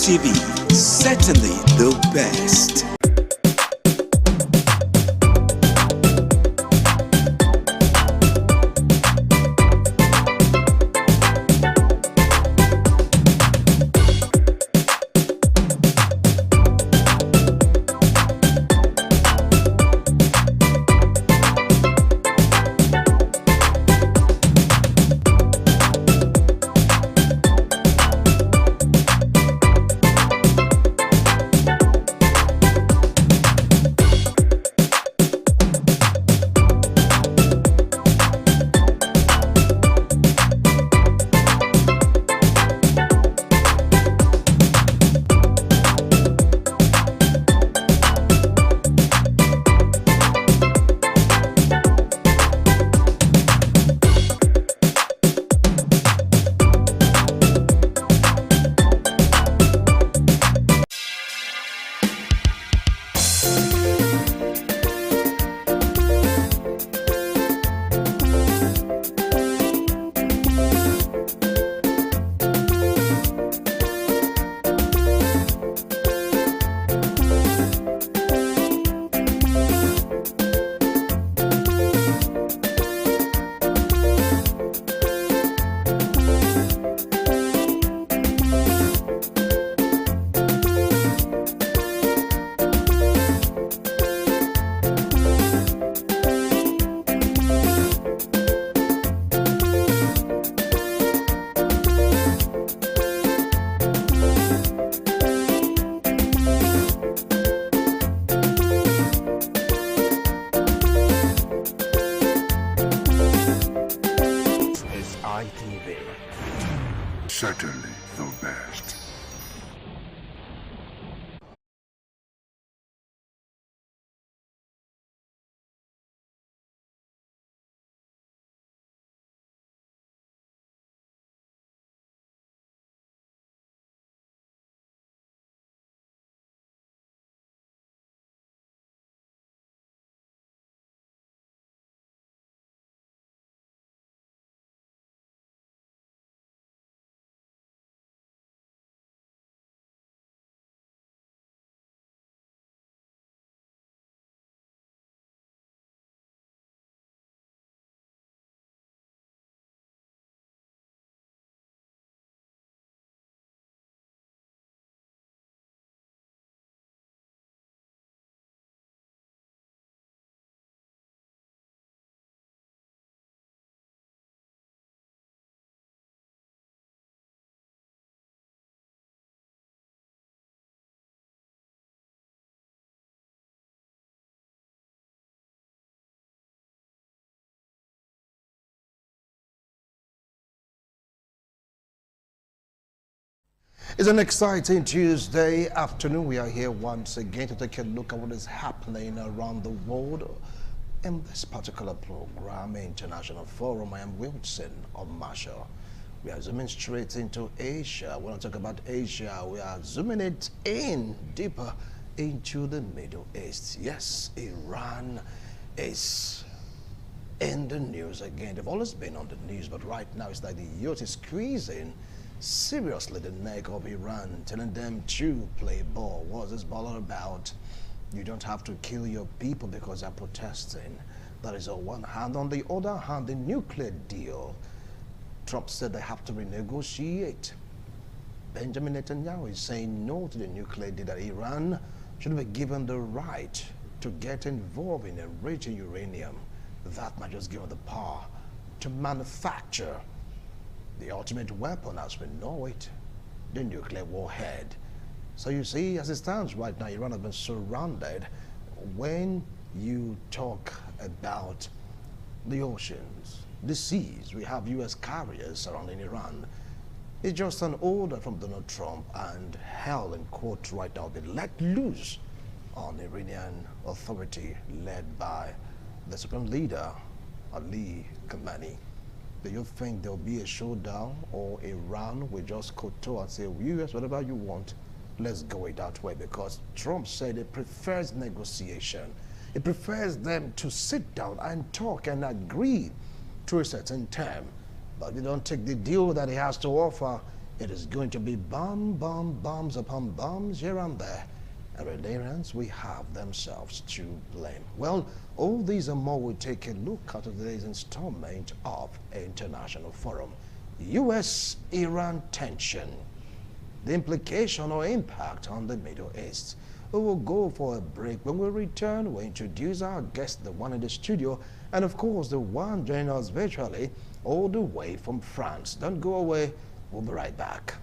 TV, certainly the best. ITV. Certainly the best. It's an exciting Tuesday afternoon. We are here once again to take a look at what is happening around the world. In this particular program, International Forum, I am Wilson Omasho. We are zooming straight into Asia. We want to talk about Asia. We are zooming it in deeper into the Middle East. Yes, Iran is in the news again. They've always been on the news, but right now it's like the youth is squeezing seriously the neck of Iran, telling them to play ball. What's this ball all about? You don't have to kill your people because they're protesting. That is on one hand. On the other hand, the nuclear deal, Trump said they have to renegotiate. Benjamin Netanyahu is saying no to the nuclear deal, that Iran should be given the right to get involved in enriching uranium. That might just give them the power to manufacture the ultimate weapon as we know it, the nuclear warhead. So you see, as it stands right now, Iran has been surrounded. When you talk about the oceans, the seas, we have U.S. carriers surrounding Iran. It's just an order from Donald Trump, and hell, in quotes right now, be let loose on the Iranian Authority led by the Supreme Leader, Ali Khamenei. Do you think there'll be a showdown, or Iran will just kowtow and say, US, whatever you want, let's go it that way? Because Trump said it prefers negotiation. It prefers them to sit down and talk and agree to a certain term. But they don't take the deal that he has to offer. It is going to be bombs upon bombs here and there. And Iranians, we have themselves to blame. Well, all these and more will take a look at today's installment of International Forum. U.S.-Iran tension, the implication or impact on the Middle East. We will go for a break. When we return, we'll introduce our guest, the one in the studio, and of course, the one joining us virtually all the way from France. Don't go away. We'll be right back.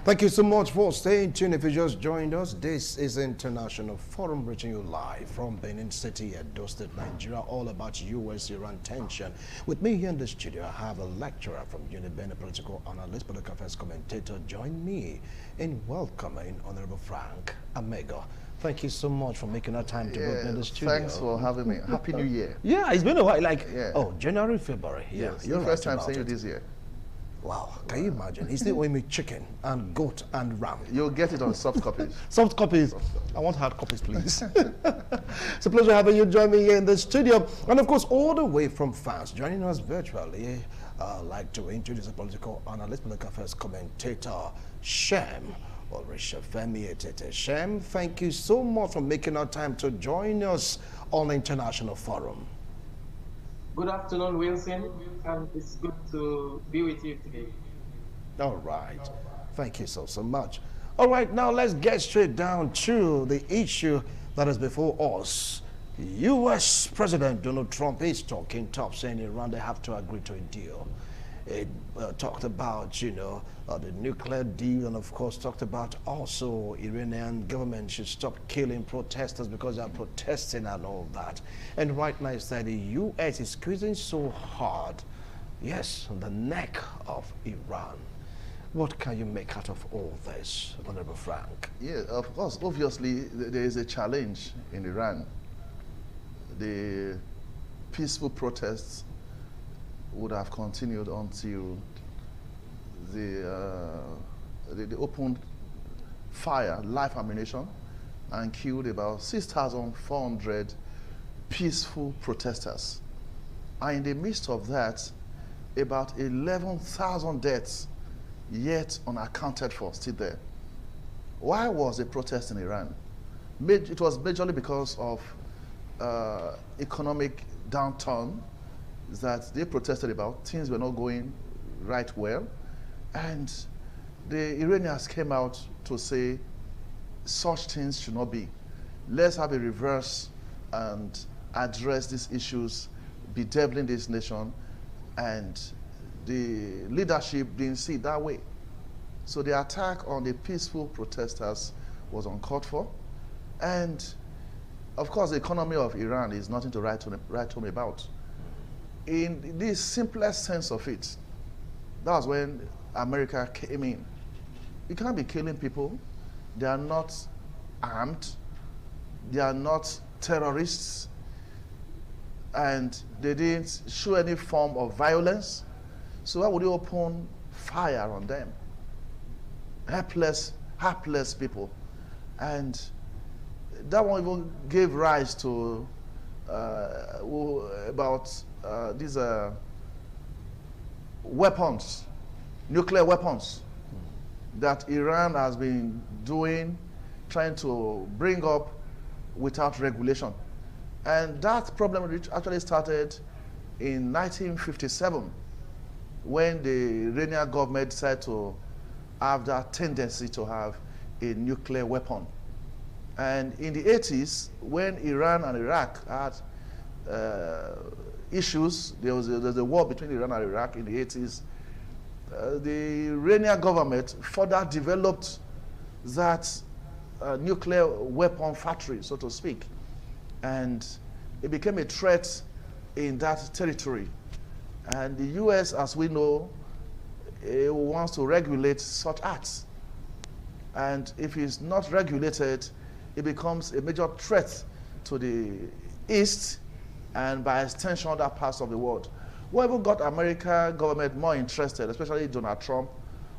Thank you so much for staying tuned. If you just joined us, this is International Forum, reaching you live from Benin City, Edo State, Nigeria, all about U.S.-Iran tension. With me here in the studio, I have a lecturer from UniBenin, political analyst, political affairs commentator. Join me in welcoming Honorable Frank Amego. Thank you so much for making our time to be in the studio. Thanks for having me. Happy New Year. Yeah, it's been a while. Oh, January, February. Yeah, yes, your first time seeing you this year. Wow, can you imagine? He's still owing me chicken and goat and ram. You'll get it on soft copies. Soft copies. I want hard copies, please. It's a pleasure having you join me here in the studio. And of course, all the way from France, joining us virtually, I'd like to introduce a political analyst, political affairs commentator, Shem Orishafemi Etete. Shem, thank you so much for making our time to join us on the International Forum. Good afternoon, Wilson, and it's good to be with you today. All right. Thank you so much. All right, now let's get straight down to the issue that is before us. U.S. President Donald Trump is talking tough, saying Iran, they have to agree to a deal. It talked about, the nuclear deal, and of course talked about also Iranian government should stop killing protesters because they are protesting and all that. And right now it's that the U.S. is squeezing so hard, yes, on the neck of Iran. What can you make out of all this, Honorable Frank? Yeah, of course, obviously there is a challenge in Iran. The peaceful protests would have continued until they opened fire, live ammunition, and killed about 6,400 peaceful protesters. And in the midst of that, about 11,000 deaths yet unaccounted for, still there. Why was the protest in Iran? It was majorly because of economic downturn, that they protested about. Things were not going right well. And the Iranians came out to say such things should not be. Let's have a reverse and address these issues, bedeviling this nation. And the leadership didn't see it that way. So the attack on the peaceful protesters was uncalled for. And of course, the economy of Iran is nothing to write home about. In the simplest sense of it, that was when America came in. You can't be killing people. They are not armed. They are not terrorists. And they didn't show any form of violence. So why would you open fire on them? Helpless people. And that one even gave rise to these weapons, nuclear weapons, that Iran has been doing, trying to bring up without regulation. And that problem actually started in 1957, when the Iranian government decided to have that tendency to have a nuclear weapon. And in the 80s, when Iran and Iraq had issues, there was a war between Iran and Iraq in the 80s, the Iranian government further developed that nuclear weapon factory, so to speak. And it became a threat in that territory. And the US, as we know, wants to regulate such acts. And if it's not regulated, it becomes a major threat to the East and by extension other parts of the world. What even got American government more interested, especially Donald Trump,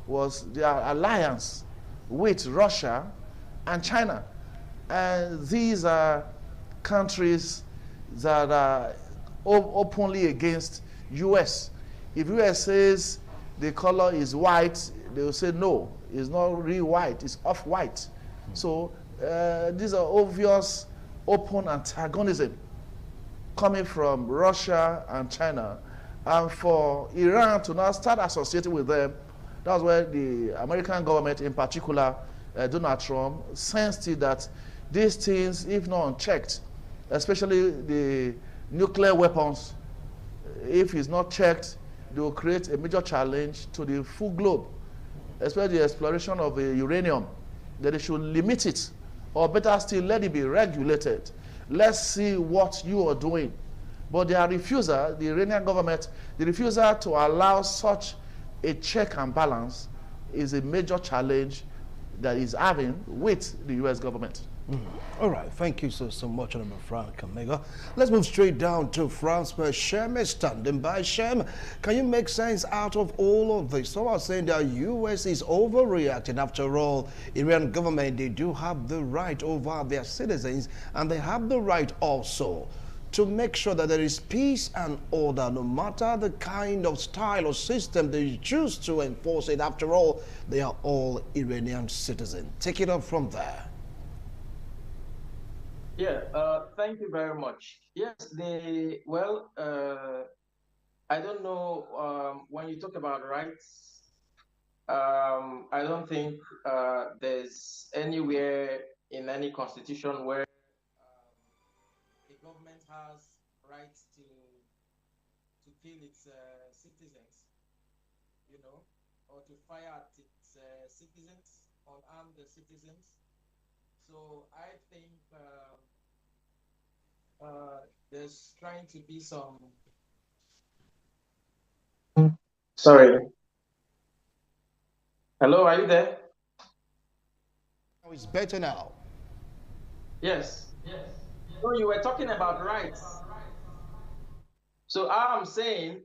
was their alliance with Russia and China. And these are countries that are openly against US. If US says the color is white, they will say no, it's not real white, it's off-white. So these are obvious open antagonism coming from Russia and China. And for Iran to now start associating with them, that's where the American government, in particular Donald Trump, sensed it that these things, if not unchecked, especially the nuclear weapons, if it's not checked, they will create a major challenge to the full globe, especially the exploration of uranium, that they should limit it, or better still, let it be regulated. Let's see what you are doing. But their refusal, the Iranian government, the refusal to allow such a check and balance is a major challenge that is having with the US government. All right, thank you so much, Honorable Frank Kamega. Let's move straight down to France, where Shem is standing by. Shem, can you make sense out of all of this? So I was saying that US is overreacting. After all, Iran government, they do have the right over their citizens, and they have the right also to make sure that there is peace and order, no matter the kind of style or system they choose to enforce it. After all, they are all Iranian citizens. Take it up from there. Yeah, thank you very much. Yes, I don't know, when you talk about rights, I don't think there's anywhere in any constitution where the government has rights to kill its citizens, or to fire at its citizens, unarm the citizens. So I think there's trying to be some. Sorry. Hello, are you there? Oh, it's better now. Yes. So you were talking about rights. So I'm saying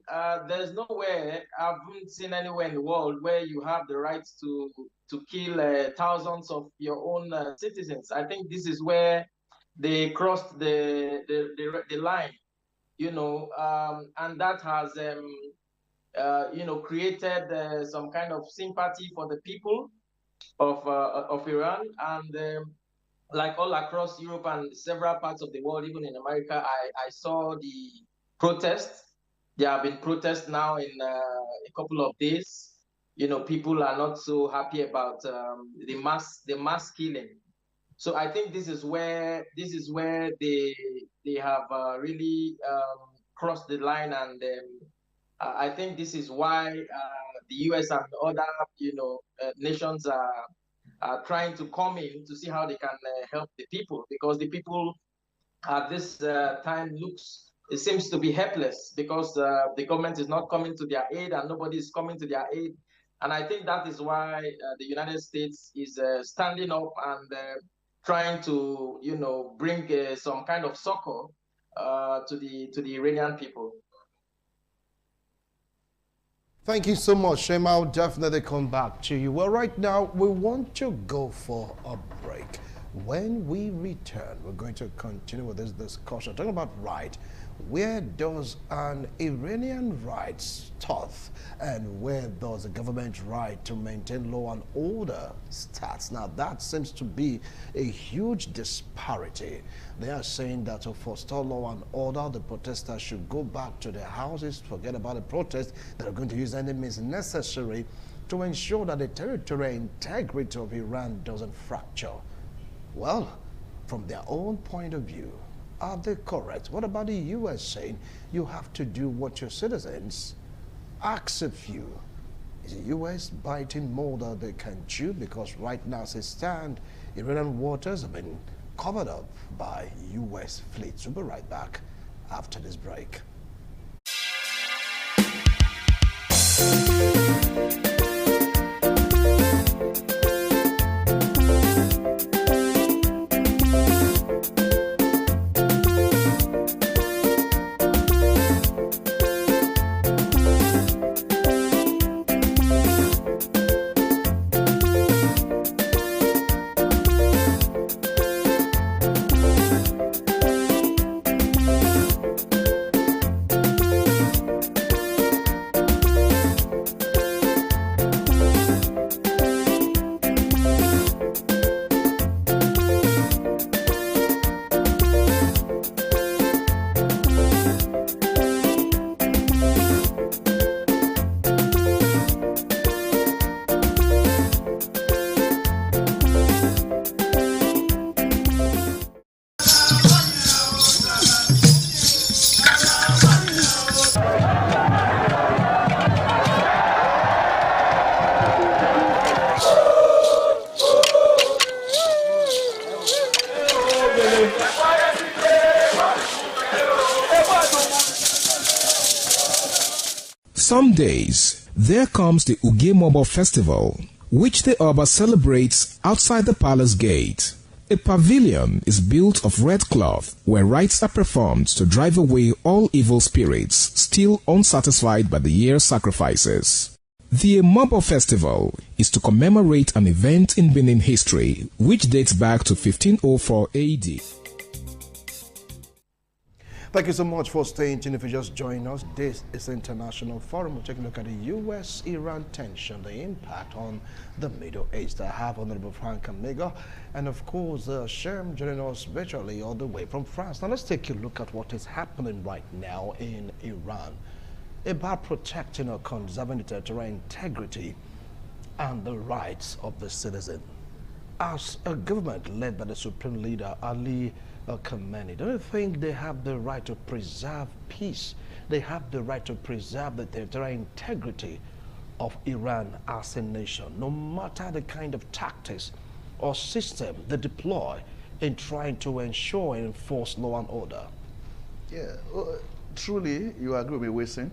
there's nowhere, I haven't seen anywhere in the world where you have the right to kill thousands of your own citizens. I think this is where they crossed the line, and that has created some kind of sympathy for the people of Iran, and like all across Europe and several parts of the world, even in America, I saw the protests, there have been protests now in a couple of days. You know, people are not so happy about the mass killing. So I think this is where they have really crossed the line, and I think this is why the U.S. and other nations are trying to come in to see how they can help the people, because the people at this time it seems to be helpless, because the government is not coming to their aid and nobody is coming to their aid. And I think that is why the United States is standing up and trying to, bring some kind of succor to the Iranian people. Thank you so much, Shema. I'll definitely come back to you. Well, right now, we want to go for a break. When we return, we're going to continue with this discussion, talking about right. Where does an Iranian right start, and where does the government right to maintain law and order start? Now, that seems to be a huge disparity. They are saying that to forestall law and order, the protesters should go back to their houses, forget about the protests. They're going to use any means necessary to ensure that the territorial integrity of Iran doesn't fracture. Well, from their own point of view, are they correct? What about the U.S. saying you have to do what your citizens ask of you? Is the U.S. biting more than they can chew? Because right now, as it stands, Iranian waters have been covered up by U.S. fleets. We'll be right back after this break. Some days, there comes the Ugemobo Festival, which the Oba celebrates outside the palace gate. A pavilion is built of red cloth where rites are performed to drive away all evil spirits still unsatisfied by the year's sacrifices. The Ugemobo Festival is to commemorate an event in Benin history which dates back to 1504 AD. Thank you so much for staying tuned. If you just joined us, this is International Forum. We're taking a look at the U.S.-Iran tension, the impact on the Middle East. I have Honorable Frank Amiga and, of course, Shem joining us virtually all the way from France. Now, let's take a look at what is happening right now in Iran about protecting or conserving the territorial integrity and the rights of the citizen. As a government led by the Supreme Leader, Ali Khamenei, don't you think they have the right to preserve peace? They have the right to preserve the territorial integrity of Iran as a nation, no matter the kind of tactics or system they deploy in trying to ensure and enforce law and order. Yeah, truly, you agree with me, Wilson,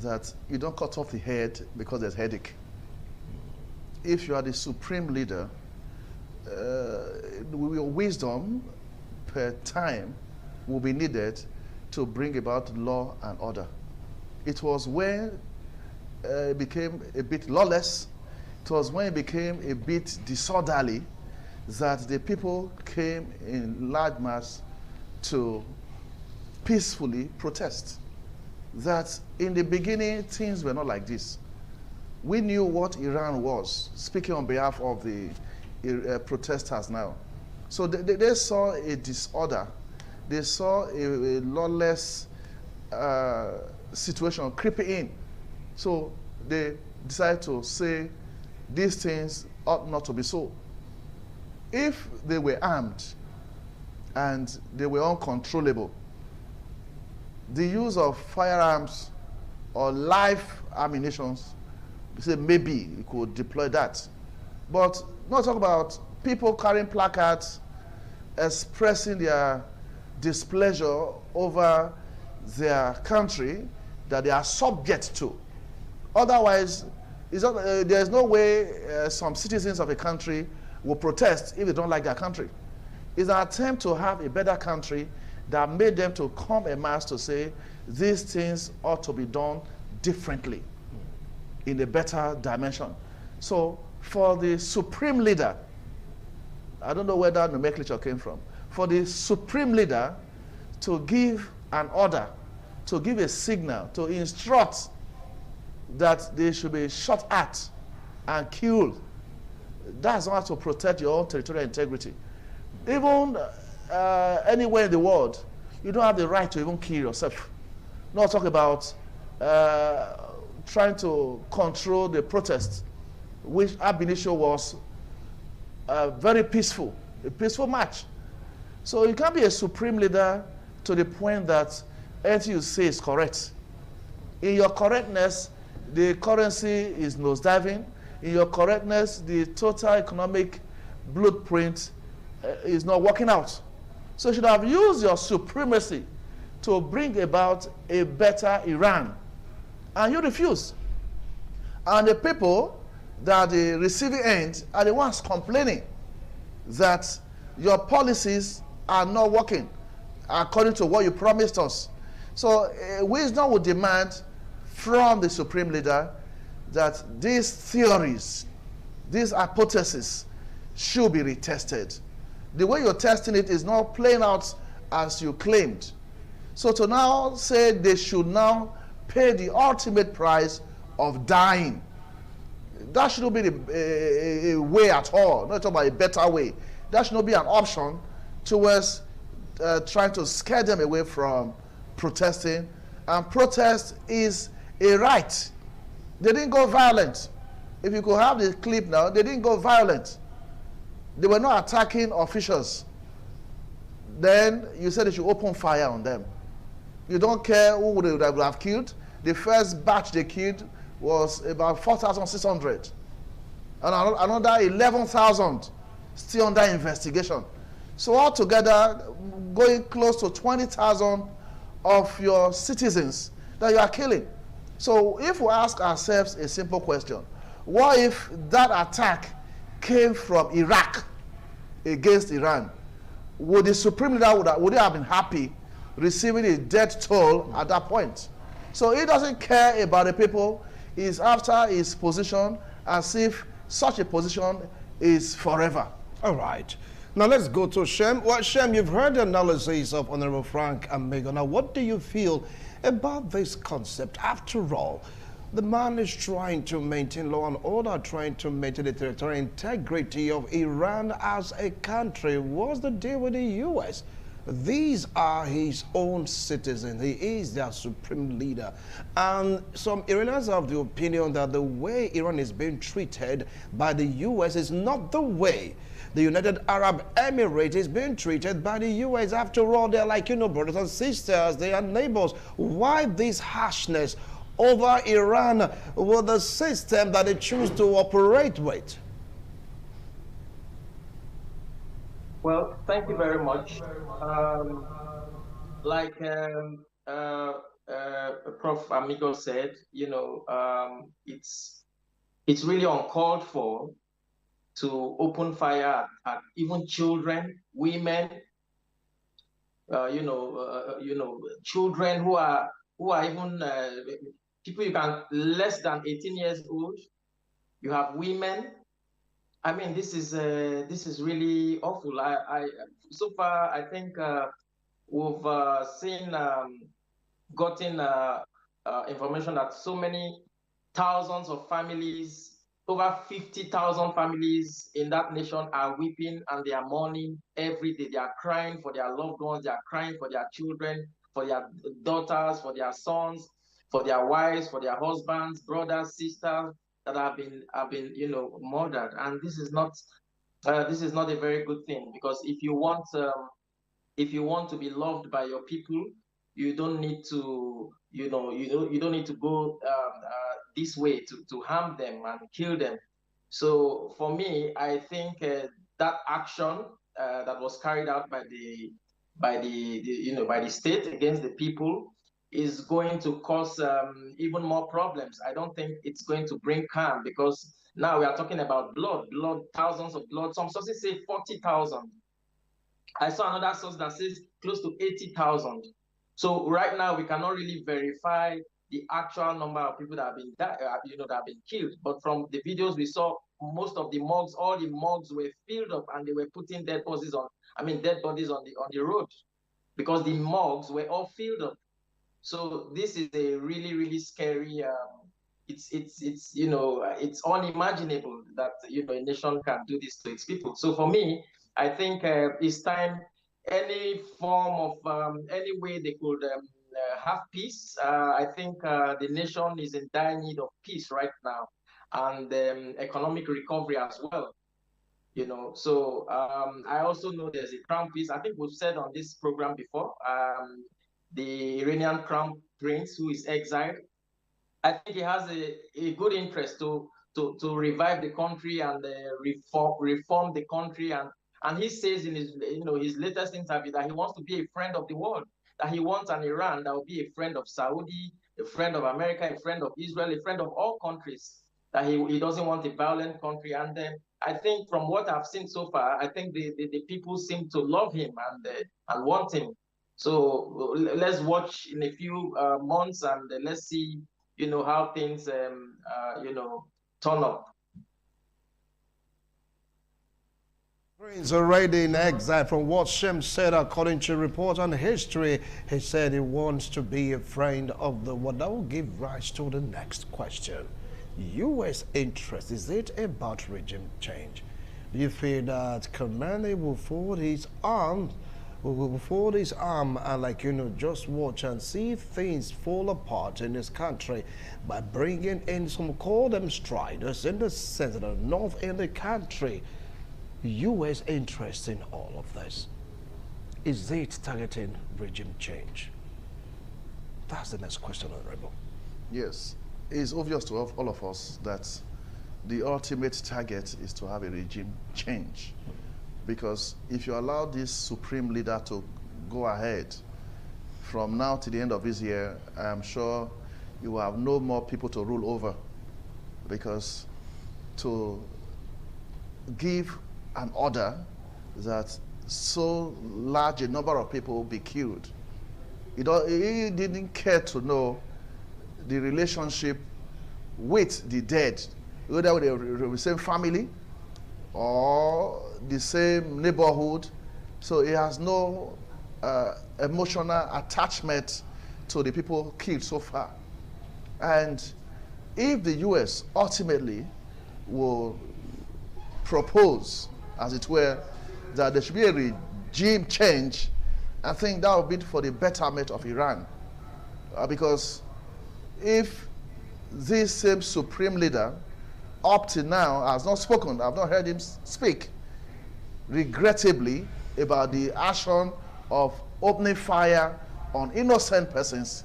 that you don't cut off the head because there's headache. If you are the supreme leader, your wisdom per time will be needed to bring about law and order. It was when it became a bit lawless, it was when it became a bit disorderly that the people came in large mass to peacefully protest. That in the beginning, things were not like this. We knew what Iran was, speaking on behalf of the protesters now. So they saw a disorder. They saw a lawless situation creeping in. So they decide to say these things ought not to be so. If they were armed and they were uncontrollable, the use of firearms or live ammunitions, say maybe you could deploy that. But not talk about people carrying placards expressing their displeasure over their country that they are subject to. Otherwise, there's no way some citizens of a country will protest if they don't like their country. It's an attempt to have a better country that made them to come en masse to say these things ought to be done differently in a better dimension. So for the supreme leader, I don't know where that nomenclature came from, for the supreme leader to give an order, to give a signal, to instruct that they should be shot at and killed, that's not to protect your own territorial integrity. Even anywhere in the world, you don't have the right to even kill yourself. Not talk about trying to control the protest, which ab initio was very peaceful, a peaceful march. So you can't be a supreme leader to the point that anything you say is correct. In your correctness, the currency is nosediving. In your correctness, the total economic blueprint is not working out. So you should have used your supremacy to bring about a better Iran. And you refuse. And the people that the receiving end are the ones complaining that your policies are not working according to what you promised us. So wisdom would demand from the supreme leader that these theories, these hypotheses should be retested. The way you're testing it is not playing out as you claimed. So to now say they should now pay the ultimate price of dying, that shouldn't be a way at all. Not talking about a better way. That should not be an option towards trying to scare them away from protesting. And protest is a right. They didn't go violent. If you could have the clip now, they didn't go violent. They were not attacking officials. Then you said they should open fire on them. You don't care who they would have killed. The first batch they killed was about 4,600. And another 11,000 still under investigation. So altogether, going close to 20,000 of your citizens that you are killing. So if we ask ourselves a simple question, what if that attack came from Iraq against Iran? Would the supreme leader would he have been happy receiving a death toll at that point? So he doesn't care about the people. He's after his position as if such a position is forever. All right. Now let's go to Shem. Well, Shem, you've heard the analysis of Honorable Frank Amego. Now, what do you feel about this concept? After all, the man is trying to maintain law and order, trying to maintain the territorial integrity of Iran as a country. What's the deal with the U.S.? These are his own citizens. He is their supreme leader. And some Iranians have the opinion that the way Iran is being treated by the U.S. is not the way the United Arab Emirates is being treated by the U.S. After all, they're like, brothers and sisters. They are neighbors. Why this harshness over Iran with the system that they choose to operate with? Well, thank you very much. Like Prof. Amigo said, it's really uncalled for to open fire at even children, women, children who are even people you can less than 18 years old. You have women. I mean, this is really awful. So far I think we've gotten information that so many thousands of families, over 50,000 families in that nation are weeping and they are mourning every day. They are crying for their loved ones. They are crying for their children daughters, for their sons, for their wives, for their husbands, brothers, sisters that have been murdered. And this is not a very good thing, because if you want to be loved by your people, you don't need to you don't need to go this way to harm them and kill them. So for me, I think that action that was carried out by the state against the people is going to cause even more problems. I don't think it's going to bring calm, because now we are talking about blood, thousands of blood. Some sources say 40,000. I saw another source that says close to 80,000. So right now we cannot really verify the actual number of people that have been that have been killed. But from the videos we saw, most of the morgues, all the morgues were filled up, and they were putting dead bodies on the road, because the morgues were all filled up. So this is a really, really scary. It's unimaginable that a nation can do this to its people. So for me, I think it's time, any form of any way they could have peace. I think the nation is in dire need of peace right now, and economic recovery as well. So I also know there's a crown prince. I think we've said on this program before, the Iranian crown prince who is exiled. I think he has a good interest to revive the country and reform the country, and he says in his latest interview that he wants to be a friend of the world, that he wants an Iran that will be a friend of Saudi, a friend of America, a friend of Israel, a friend of all countries, that he doesn't want a violent country. And I think from what I've seen so far, I think the people seem to love him and want him. So let's watch in a few months, and let's see how things turn up. He's already in exile. From what Shem said, according to report on history, he said he wants to be a friend of the world. That will give rise to the next question. U.S. interest, is it about regime change? Do you feel that Khamenei will fold his arm and just watch and see things fall apart in his country by bringing in some, call them striders, in the center, north in the country? U.S. interest in all of this, is it targeting regime change? That's the next question, Honorable. Yes, it's obvious to all of us that the ultimate target is to have a regime change. Because if you allow this supreme leader to go ahead from now to the end of this year, I'm sure you will have no more people to rule over. Because to give an order that so large a number of people will be killed, he didn't care to know the relationship with the dead, whether with the same family or the same neighborhood. So he has no emotional attachment to the people killed so far. And if the U.S. ultimately will propose, as it were, that there should be a regime change, I think that would be for the betterment of Iran. Because if this same supreme leader up to now has not spoken, I've not heard him speak regrettably about the action of opening fire on innocent persons,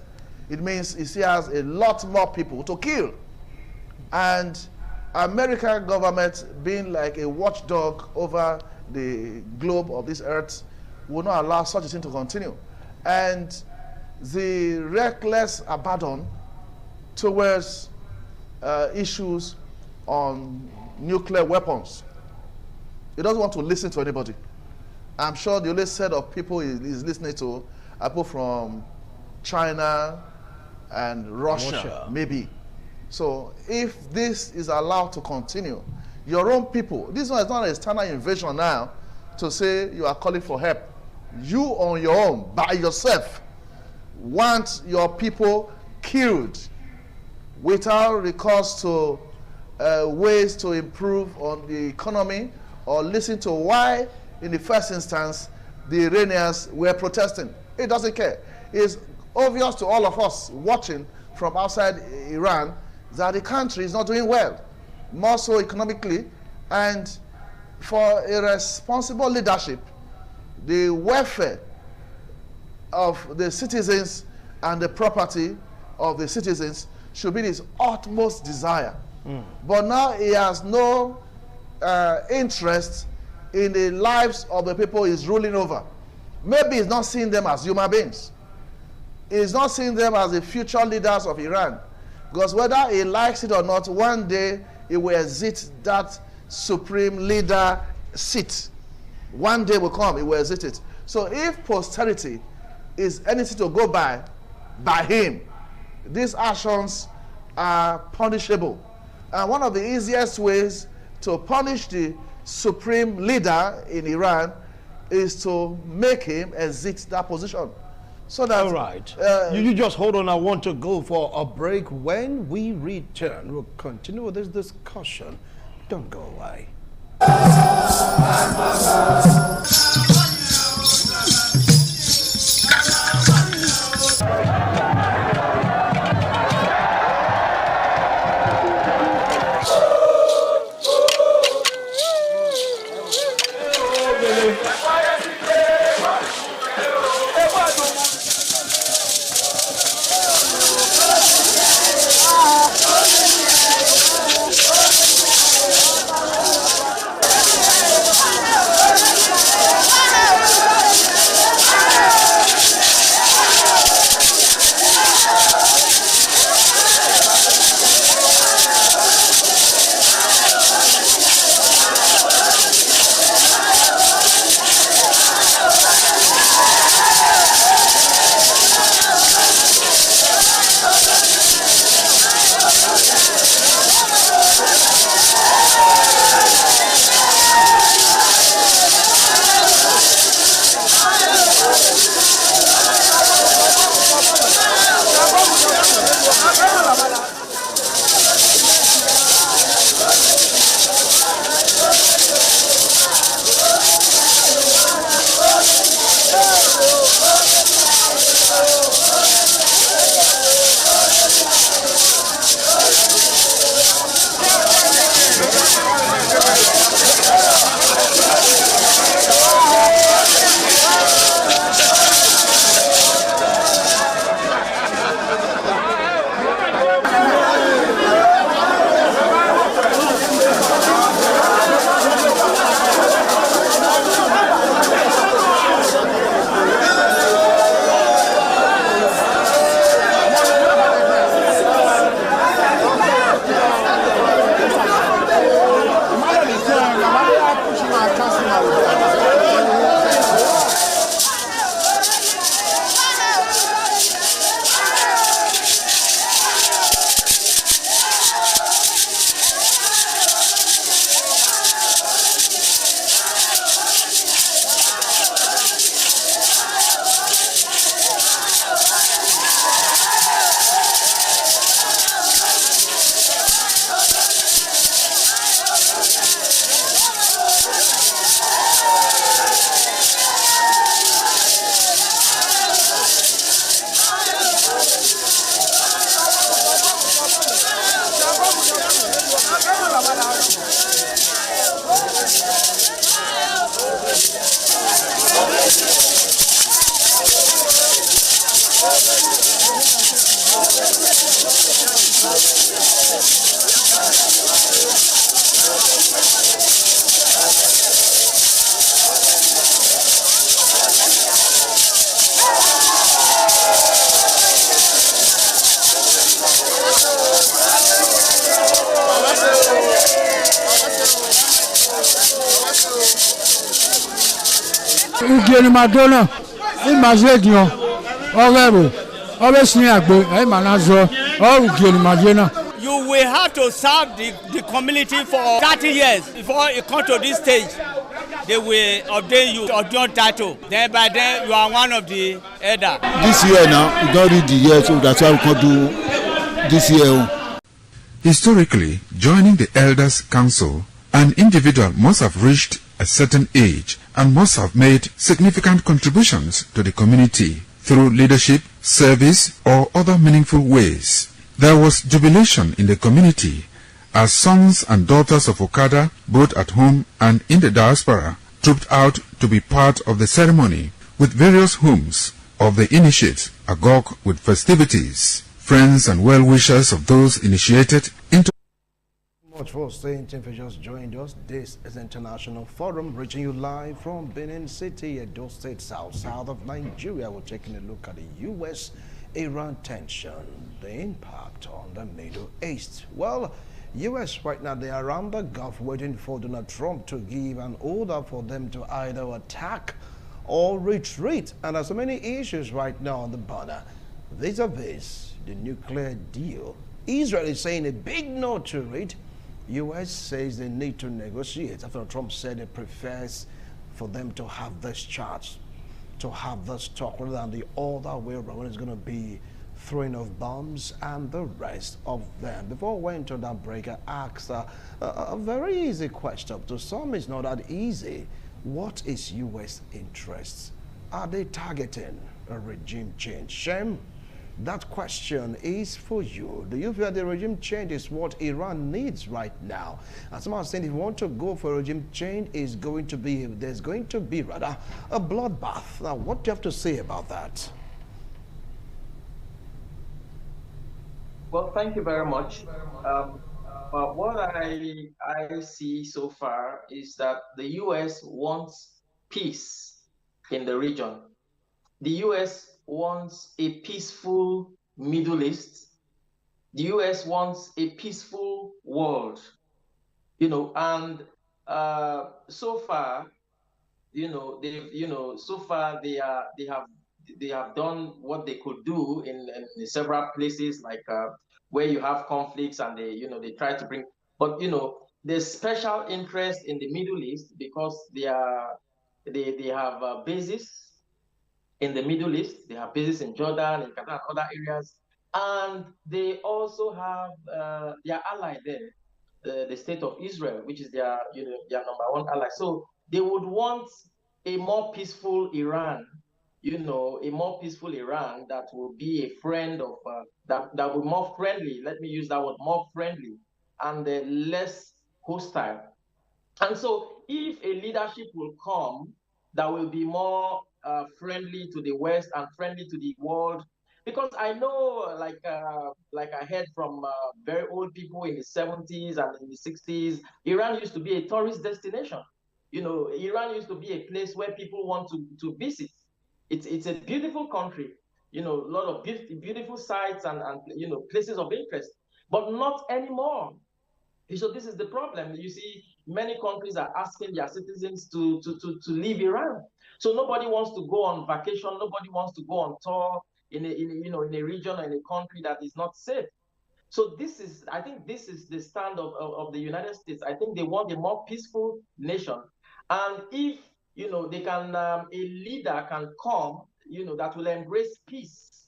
it means he still has a lot more people to kill. And American government, being like a watchdog over the globe of this earth, will not allow such a thing to continue. And the reckless abandon towards issues on nuclear weapons, he doesn't want to listen to anybody. I'm sure the only set of people he's listening to are people from China and Russia, maybe. So if this is allowed to continue, your own people, this one is not an external invasion now to say you are calling for help. You on your own, by yourself, want your people killed without recourse to ways to improve on the economy, or listen to why, in the first instance, the Iranians were protesting. He doesn't care. It's obvious to all of us watching from outside Iran that the country is not doing well, more so economically, and for a responsible leadership, the welfare of the citizens and the property of the citizens should be his utmost desire. But now he has no interest in the lives of the people he's ruling over. Maybe he's not seeing them as human beings. He's not seeing them as the future leaders of Iran. Because whether he likes it or not, one day he will exit that supreme leader seat. One day will come, he will exit it. So if posterity is anything to go by him, these actions are punishable. And one of the easiest ways to punish the supreme leader in Iran is to make him exit that position. So that, all right. You just hold on. I want to go for a break. When we return, we'll continue with this discussion. Don't go away. Madonna, in Mazedion, or obviously, you will have to serve the community for 30 years before you come to this stage. They will ordain you or your title. Then by then you are one of the elder. This year now, we don't read the year, so that's why we can do this year. Historically, joining the Elders' Council, an individual must have reached a certain age and must have made significant contributions to the community through leadership, service, or other meaningful ways. There was jubilation in the community as sons and daughters of Okada, both at home and in the diaspora, trooped out to be part of the ceremony with various homes of the initiates agog with festivities. Friends and well-wishers of those initiated into Much for staying tuned. If you just joined us, this is International Forum, reaching you live from Benin City, Edo State, south of Nigeria. We're taking a look at the U.S.-Iran tension, the impact on the Middle East. Well, U.S. right now, they are around the Gulf waiting for Donald Trump to give an order for them to either attack or retreat. And there's so many issues right now on the border. Vis-a-vis the nuclear deal, Israel is saying a big no to it. U.S. says they need to negotiate after Trump said it prefers for them to have this chat, to have this talk, rather than the other way around when it's going to be throwing of bombs and the rest of them. Before we went on that break, I asked a very easy question. To some, it's not that easy. What is U.S. interests? Are they targeting a regime change? Shem, that question is for you. Do you feel the regime change is what Iran needs right now? As someone saying, if you want to go for a regime change, there's going to be rather a bloodbath. Now, what do you have to say about that? Well, thank you very much. But what I see so far is that the U.S. wants peace in the region. The U.S. wants a peaceful Middle East. The U.S. wants a peaceful world, and so far, they have done what they could do in several places, like where you have conflicts, and they try to bring, but there's special interest in the Middle East because they have bases in the Middle East. They have bases in Jordan, in Qatar, and other areas, and they also have their ally there, the state of Israel, which is their number one ally. So they would want a more peaceful Iran, a more peaceful Iran that will be a friend of that will be more friendly. Let me use that word, more friendly, and less hostile. And so, if a leadership will come that will be more friendly to the West and friendly to the world, because I know, like I heard from very old people in the 70s and in the 60s, Iran used to be a tourist destination. Iran used to be a place where people want to visit. It's a beautiful country, a lot of beautiful sites and places of interest, but not anymore. So this is the problem. You see, many countries are asking their citizens to leave Iran. So nobody wants to go on vacation. Nobody wants to go on tour in a region or in a country that is not safe. So I think this is the stand of the United States. I think they want a more peaceful nation. And if, they can, a leader can come, that will embrace peace,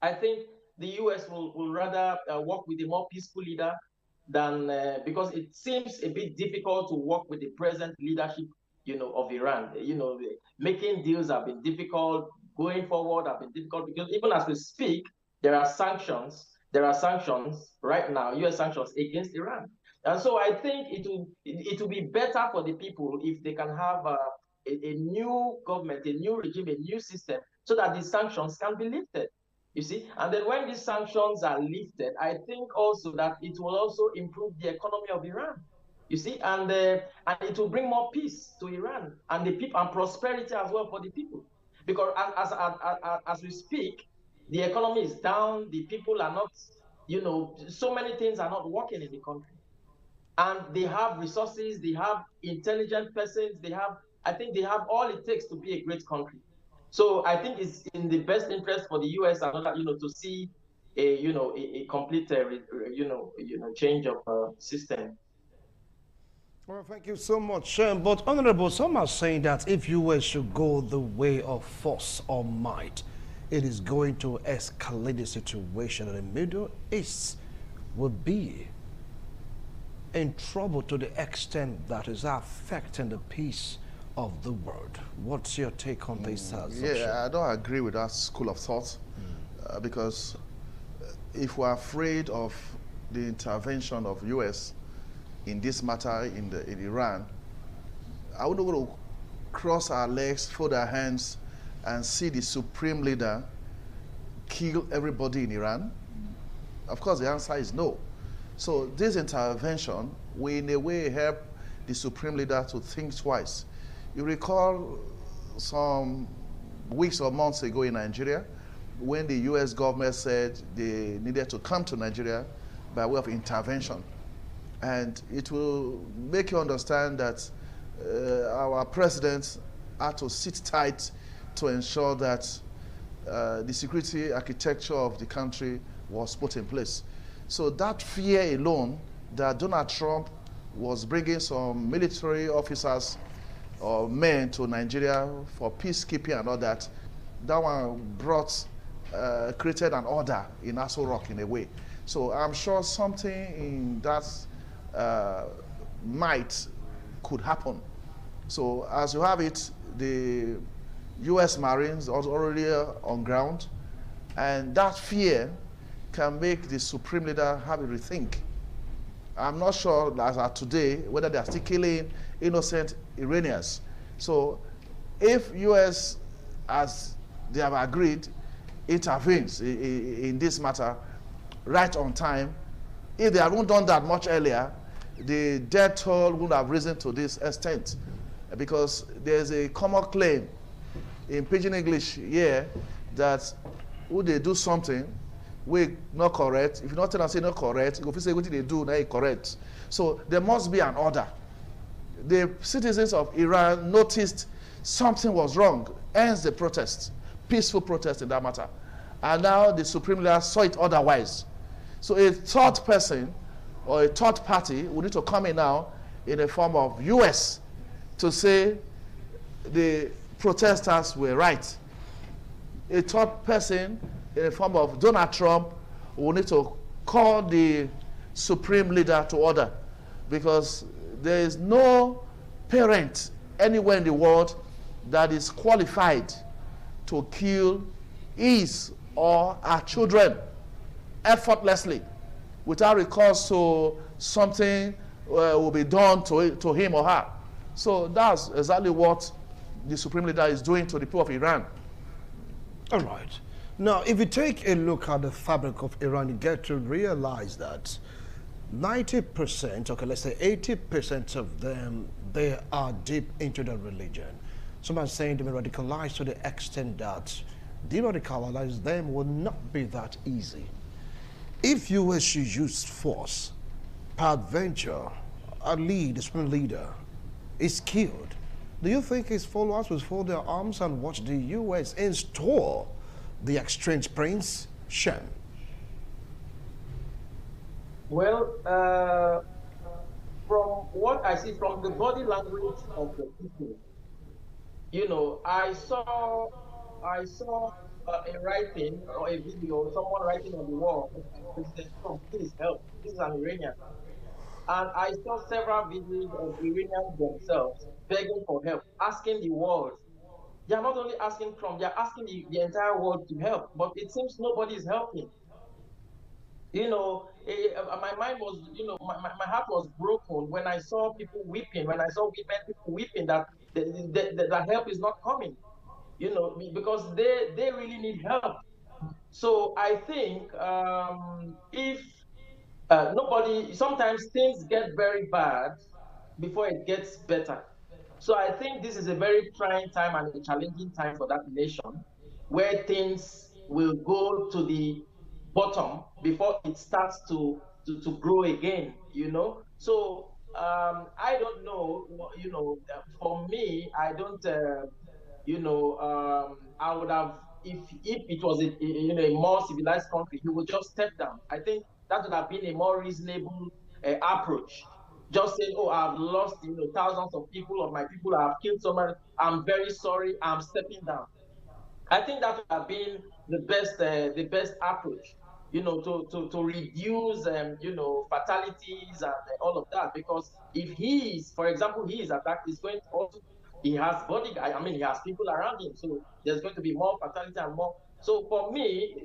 I think the U.S. will rather work with a more peaceful leader than, because it seems a bit difficult to work with the present leadership, of Iran. Making deals have been difficult, going forward have been difficult, because even as we speak, there are sanctions right now, U.S. sanctions against Iran. And so I think it will be better for the people if they can have a new government, a new regime, a new system, so that these sanctions can be lifted. You see, and then when these sanctions are lifted, I think also that it will also improve the economy of Iran. You see, and it will bring more peace to Iran and the people, and prosperity as well for the people. Because as we speak, the economy is down. The people are not, so many things are not working in the country. And they have resources, they have intelligent persons, I think they have all it takes to be a great country. So I think it's in the best interest for the U.S. and to see a complete change of system. Well, thank you so much. But Honorable, some are saying that if U.S. should go the way of force or might, it is going to escalate the situation in the Middle East, will be in trouble to the extent that is affecting the peace of the world. What's your take on this? Yeah, I don't agree with that school of thought because if we're afraid of the intervention of U.S. in this matter in Iran, I wouldn't want to cross our legs, fold our hands, and see the supreme leader kill everybody in Iran. Of course, the answer is no. So this intervention will in a way help the supreme leader to think twice. You recall some weeks or months ago in Nigeria when the US government said they needed to come to Nigeria by way of intervention. And it will make you understand that our president had to sit tight to ensure that the security architecture of the country was put in place. So that fear alone that Donald Trump was bringing some military officers or men to Nigeria for peacekeeping and all that, that one created an order in Aso Rock in a way. So I'm sure something in that might could happen. So as you have it, the US Marines are already on ground, and that fear can make the supreme leader have a rethink. I'm not sure as of today whether they are still killing innocent Iranians. So if US, as they have agreed, intervenes in this matter right on time, if they hadn't done that much earlier, the death toll would have risen to this extent, because there's a common claim in Pidgin English here that would they do something we not correct, if you not tell and say not correct, if you say what they do now correct. So there must be an order. The citizens of Iran noticed something was wrong, hence the protest, peaceful protest in that matter. And now the supreme leader saw it otherwise. So a third person or a third party would need to come in now in a form of US to say the protesters were right. A third person in the form of Donald Trump will need to call the supreme leader to order, because there is no parent anywhere in the world that is qualified to kill his or her children effortlessly without recourse to something will be done to him or her. So that's exactly what the supreme leader is doing to the people of Iran. All right. Now, if you take a look at the fabric of Iran, you get to realize that 90%, okay, let's say 80% of them, they are deep into the religion. Some are saying they may radicalize to the extent that de-radicalize them will not be that easy. If US should use force, peradventure, Ali, the supreme leader, is killed, do you think his followers will fold their arms and watch the US install the estranged prince, Shem? Well, from what I see from the body language of the people, you know, I saw a writing or a video, someone writing on the wall, President Trump, please help. This is an Iranian. And I saw several videos of Iranians themselves begging for help, asking the world. They are not only asking Trump, they are asking the entire world to help, but it seems nobody is helping. You know, my mind was, you know, my heart was broken when I saw people weeping, when I saw women, people weeping that the help is not coming, you know, because they really need help. So I think if nobody, sometimes things get very bad before it gets better. So I think this is a very trying time and a challenging time for that nation, where things will go to the bottom before it starts to grow again, you know. So I don't know, you know, for me, I don't, you know, I would have, if it was a, you know, a more civilized country, he would just step down. I think that would have been a more reasonable approach. Just saying, oh, I've lost, you know, thousands of people, of my people, I've killed someone, I'm very sorry, I'm stepping down. I think that would have been the best approach, you know, to reduce, you know, fatalities and all of that. Because if he is, for example, he is attacked, it's going to also He has bodyguard. I mean, he has people around him. So there's going to be more fatality and more. So for me,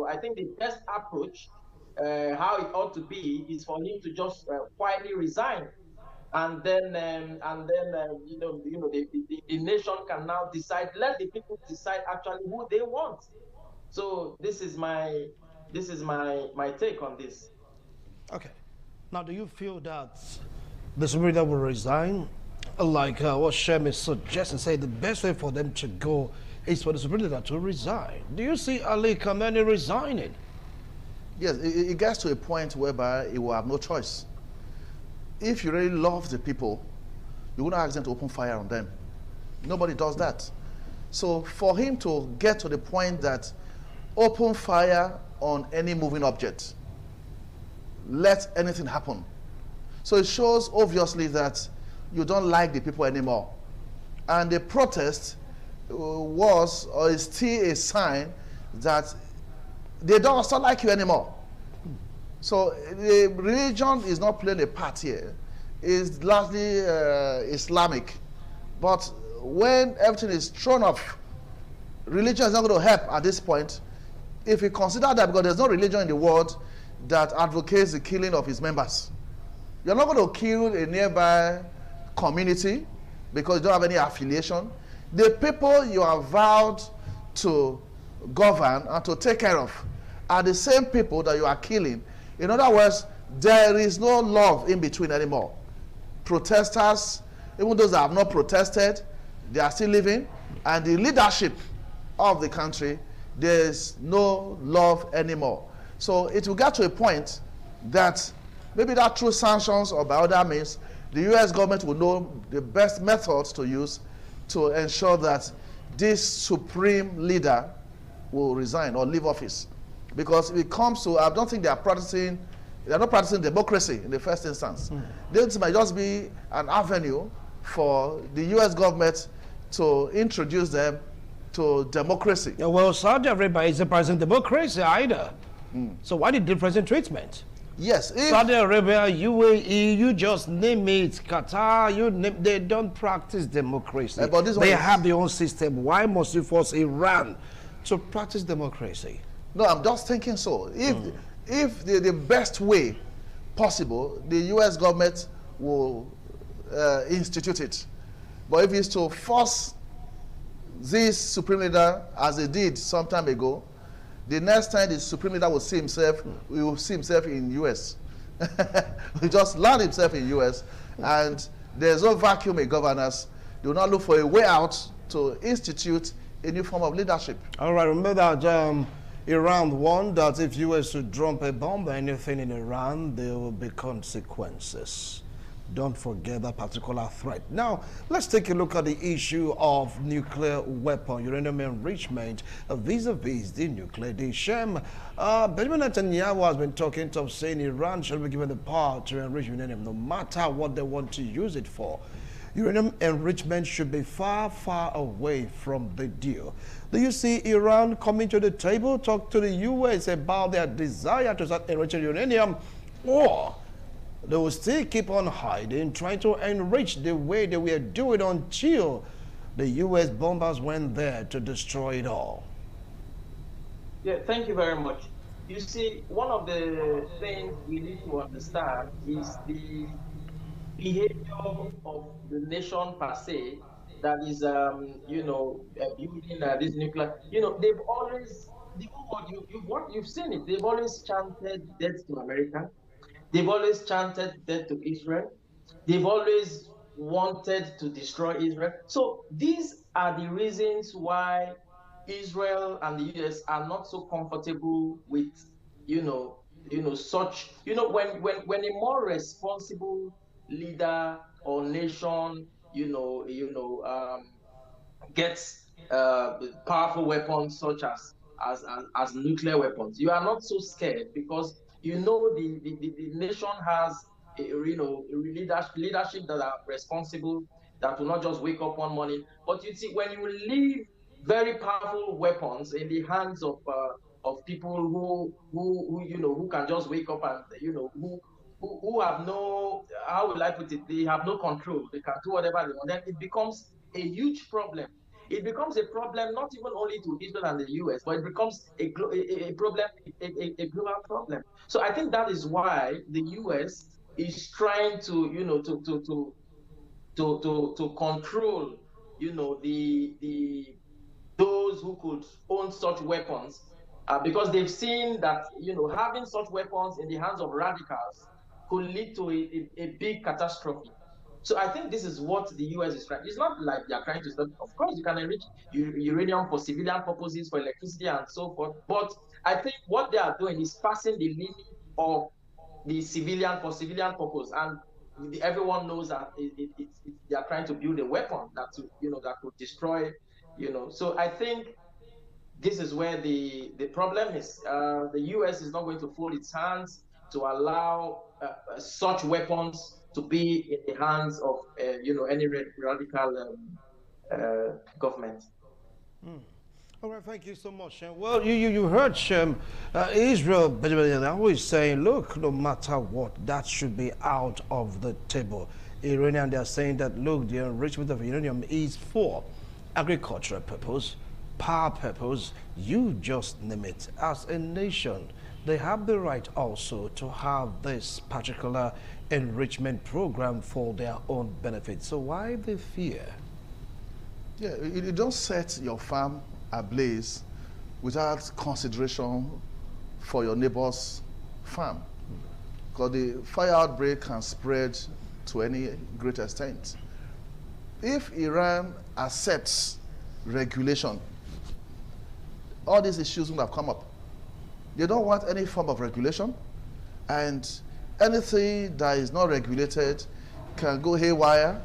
I think the best approach, how it ought to be, is for him to just quietly resign, and then the nation can now decide. Let the people decide actually who they want. So this is my take on this. Okay. Now, do you feel that the Supreme Leader will resign? Like what Shem is suggesting, say the best way for them to go is for the Supreme Leader to resign. Do you see Ali Khamenei resigning? Yes, it gets to a point whereby he will have no choice. If you really love the people, you wouldn't ask them to open fire on them. Nobody does that. So for him to get to the point that open fire on any moving object, let anything happen. So it shows obviously that you don't like the people anymore. And the protest was or is still a sign that they don't also like you anymore. So the religion is not playing a part here. It's largely Islamic. But when everything is thrown off, religion is not going to help at this point. If you consider that, because there's no religion in the world that advocates the killing of its members. You're not going to kill a nearby community because you don't have any affiliation. The people you are vowed to govern and to take care of are the same people that you are killing. In other words, there is no love in between anymore. Protesters, even those that have not protested, they are still living. And the leadership of the country, there's no love anymore. So it will get to a point that maybe that through sanctions or by other means, the U.S. government will know the best methods to use to ensure that this supreme leader will resign or leave office. Because if it comes to, I don't think they're not practicing democracy in the first instance. This might just be an avenue for the U.S. government to introduce them to democracy. Yeah, well, Saudi Arabia is a present democracy either. So why the difference in treatment? Yes. Saudi Arabia, UAE, you just name it, Qatar, they don't practice democracy. But they have their own system. Why must you force Iran to practice democracy? No, I'm just thinking so. If the best way possible, the U.S. government will institute it. But if it's to force this supreme leader, as they did some time ago, the next time the supreme leader will see himself, he will see himself in U.S. He just land himself in U.S. and there's no vacuum in governance. They will not look for a way out to institute a new form of leadership. All right, remember that Iran warned that if U.S. should drop a bomb or anything in Iran, there will be consequences. Don't forget that particular threat. Now, let's take a look at the issue of nuclear weapon, uranium enrichment, vis-a-vis the nuclear deal. Shem, Benjamin Netanyahu has been talking to saying Iran should be given the power to enrich uranium, no matter what they want to use it for. Uranium enrichment should be far, far away from the deal. Do you see Iran coming to the table, talk to the U.S. about their desire to start enriching uranium, or they will still keep on hiding, trying to enrich the way they were doing until the U.S. bombers went there to destroy it all? Yeah, thank you very much. You see, one of the things we need to understand is the behavior of the nation per se that is, building this nuclear. They've always, the whole world, you've seen it. They've always chanted death to America. They've always chanted death to Israel. They've always wanted to destroy Israel. So these are the reasons why Israel and the US are not so comfortable with, such, when a more responsible leader or nation, gets powerful weapons such as nuclear weapons, you are not so scared because the nation has leadership that are responsible, that will not just wake up one morning. But you see, when you leave very powerful weapons in the hands of people who can just wake up and who have no, how will I put it, they have no control, they can do whatever they want, then it becomes a huge problem. It becomes a problem not even only to Israel and the US, but it becomes a problem, a global problem. So I think that is why the US is trying to, to control, the those who could own such weapons, because they've seen that, having such weapons in the hands of radicals could lead to a big catastrophe. So I think this is what the US is trying. It's not like they are trying to stop. Of course, you can enrich uranium for civilian purposes, for electricity and so forth. But I think what they are doing is passing the limit of the civilian for civilian purpose, and everyone knows that they are trying to build a weapon that that could destroy. So I think this is where the problem is. The US is not going to fold its hands to allow such weapons to be in the hands of any radical government. All right, thank you so much. Well, you heard Israel Benjamin Netanyahu is saying, look, no matter what, that should be out of the table. Iranian, they are saying that, look, the enrichment of uranium is for agricultural purpose, power purpose, you just name it. As a nation, they have the right also to have this particular enrichment program for their own benefit. So why the fear? Yeah, you don't set your farm ablaze without consideration for your neighbor's farm, because the fire outbreak can spread to any great extent. If Iran accepts regulation, all these issues would have come up. They don't want any form of regulation, and anything that is not regulated can go haywire.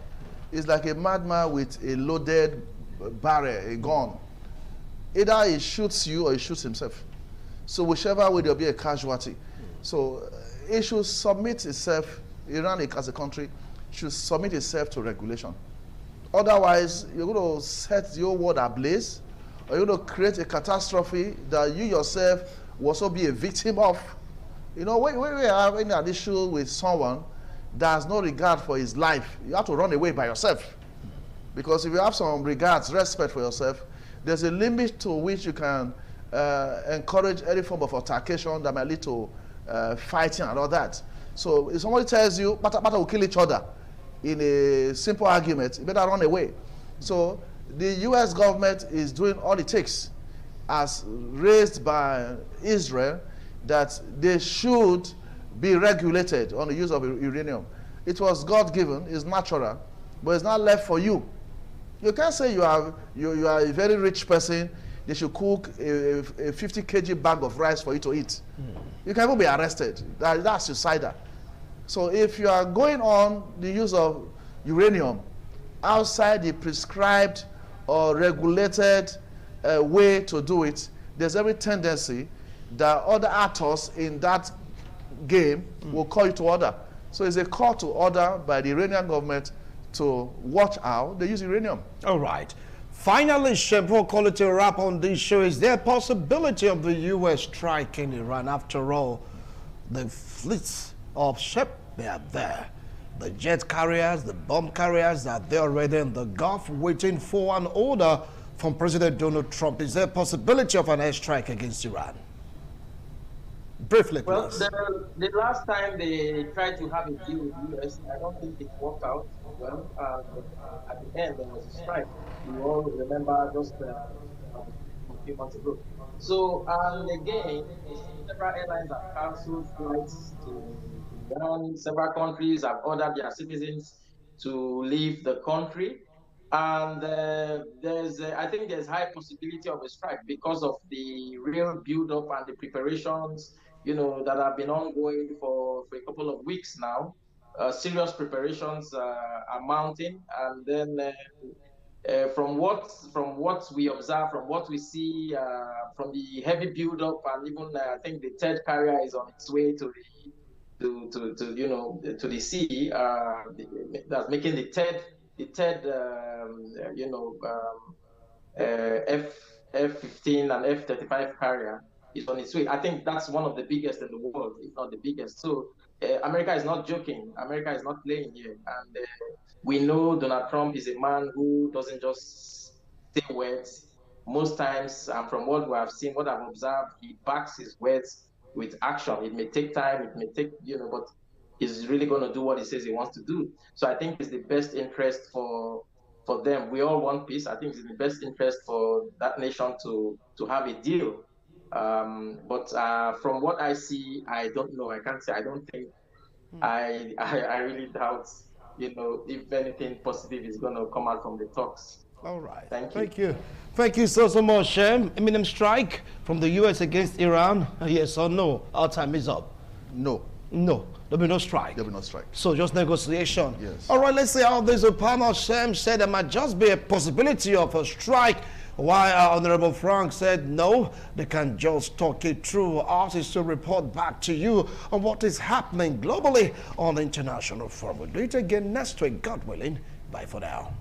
It's like a madman with a loaded barrel, a gun. Either he shoots you or he shoots himself. So whichever way there'll be a casualty. So it should submit itself, Iran as a country should submit itself to regulation. Otherwise, you're going to set the whole world ablaze, or you're going to create a catastrophe that you yourself will also be a victim of. When we have an issue with someone that has no regard for his life, you have to run away by yourself. Because if you have some regards, respect for yourself, there's a limit to which you can encourage any form of altercation that might lead to fighting and all that. So if somebody tells you, "Bata will kill each other," in a simple argument, you better run away. So the US government is doing all it takes, as raised by Israel, that they should be regulated on the use of uranium. It was God-given, it's natural, but it's not left for you. You can't say you are a very rich person, they should cook a 50 kg bag of rice for you to eat. You can even be arrested. That's suicidal. So if you are going on the use of uranium outside the prescribed or regulated way to do it, there's every tendency that other actors in that game will call you to order. So it's a call to order by the Iranian government to watch how they use uranium. All right. Finally, before calling to a wrap on this show, is there a possibility of the U.S. striking Iran? After all, the fleets of ships, they are there. The jet carriers, the bomb carriers are there already in the Gulf waiting for an order from President Donald Trump. Is there a possibility of an airstrike against Iran? Briefly, well, please. The last time they tried to have a deal with the US, I don't think it worked out well. At the end, there was a strike. You all remember just a few months ago. So, and again, several airlines have cancelled flights to Iran. Several countries have ordered their citizens to leave the country. And I think there's high possibility of a strike because of the real build-up and the preparations, that have been ongoing for a couple of weeks now. Serious preparations are mounting, and then from what we observe, from what we see, from the heavy build-up, and even I think the third carrier is on its way to the sea. That's making the third F-15 and F-35 carrier is on its way. I think that's one of the biggest in the world, if not the biggest. So America is not joking. America is not playing here. And we know Donald Trump is a man who doesn't just say words. Most times, from what we have seen, what I've observed, he backs his words with action. It may take time, it may take, but he's really going to do what he says he wants to do. So I think it's the best interest for them. We all want peace. I think it's in the best interest for that nation to have a deal. But from what I see, I don't know. I can't say. I don't think. I really doubt. If anything positive is going to come out from the talks. All right. Thank you. Thank you so much. Imminent strike from the U.S. against Iran. Yes or no? Our time is up. No. No. There'll be no strike. There'll be no strike. So just negotiation. Yes. All right, let's see how this panel said there might just be a possibility of a strike, while Honorable Frank said no, they can just talk it through. Artists to report back to you on what is happening globally on the international forum. We'll do it again next week, God willing. Bye for now.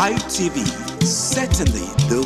ITV, certainly the